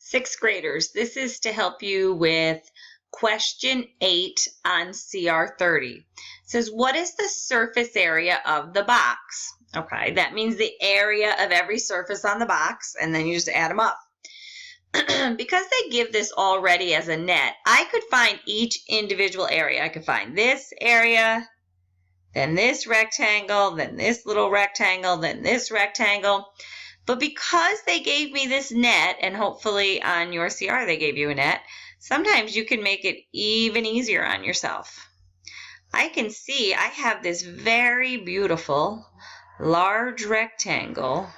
Sixth graders, this is to help you with question 8 on CR 30. It says, what is the surface area of the box? Okay, that means the area of every surface on the box, and then you just add them up. Because they give this already as a net, I could find each individual area. I could find this area, then this rectangle, then this little rectangle, then this rectangle. But because they gave me this net, and hopefully on your CR they gave you a net, sometimes you can make it even easier on yourself. I can see I have this very beautiful large rectangle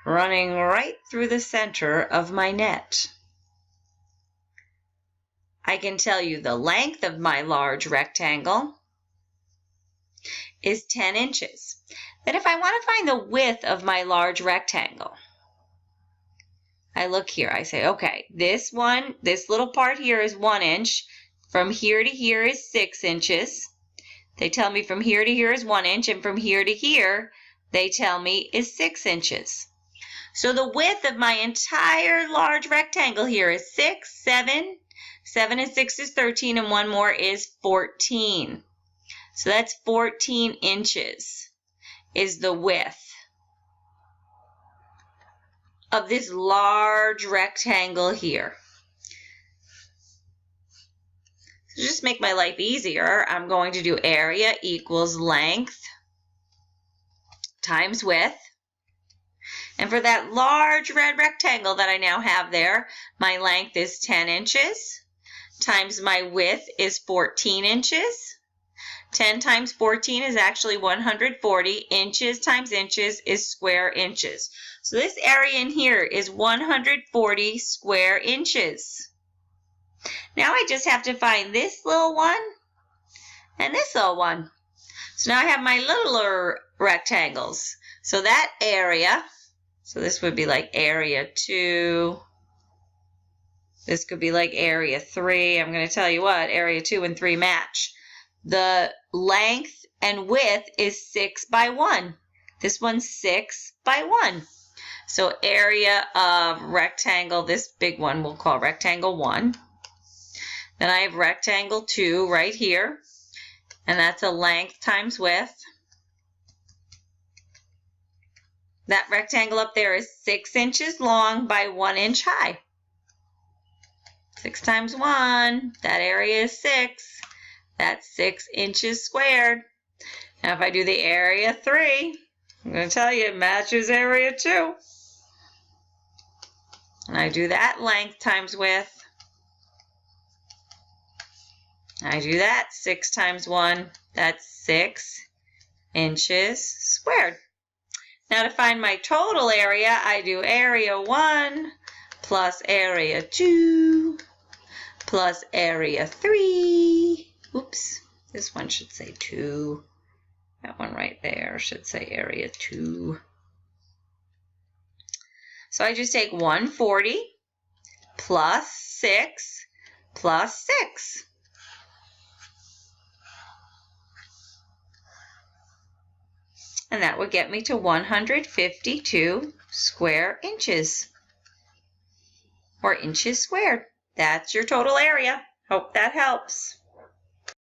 running right through the center of my net. I can tell you the length of my large rectangle is 10 inches. Then if I want to find the width of my large rectangle, I look here, I say, okay, this little part here is 1 inch. From here to here is 6 inches. They tell me from here to here is 1 inch, and from here to here, they tell me is 6 inches. So the width of my entire large rectangle here is 6, 7. 7 and 6 is 13, and 1 more is 14. So that's 14 inches is the width of this large rectangle here. To just make my life easier, I'm going to do area equals length times width. And for that large red rectangle that I now have there, my length is 10 inches times my width is 14 inches. 10 times 14 is actually 140. Inches times inches is square inches. So this area in here is 140 square inches. Now I just have to find this little one and this little one. So now I have my littler rectangles. So that area, so this would be like area 2. This could be like area 3. I'm going to tell you what, area 2 and 3 match. The length and width is 6 by 1. This one's 6 by 1. So area of rectangle, this big one we'll call rectangle 1. Then I have rectangle 2 right here, and that's a length times width. That rectangle up there is 6 inches long by 1 inch high. 6 times 1, that area is 6. That's 6 inches squared. Now if I do the area 3, I'm going to tell you it matches area 2. And I do that length times width. I do that 6 times 1, that's 6 inches squared. Now to find my total area, I do area 1 plus area 2 plus area 3. Oops, this one should say 2. That one right there should say area 2. So I just take 140 plus 6 plus 6. And that would get me to 152 square inches, or inches squared. That's your total area. Hope that helps.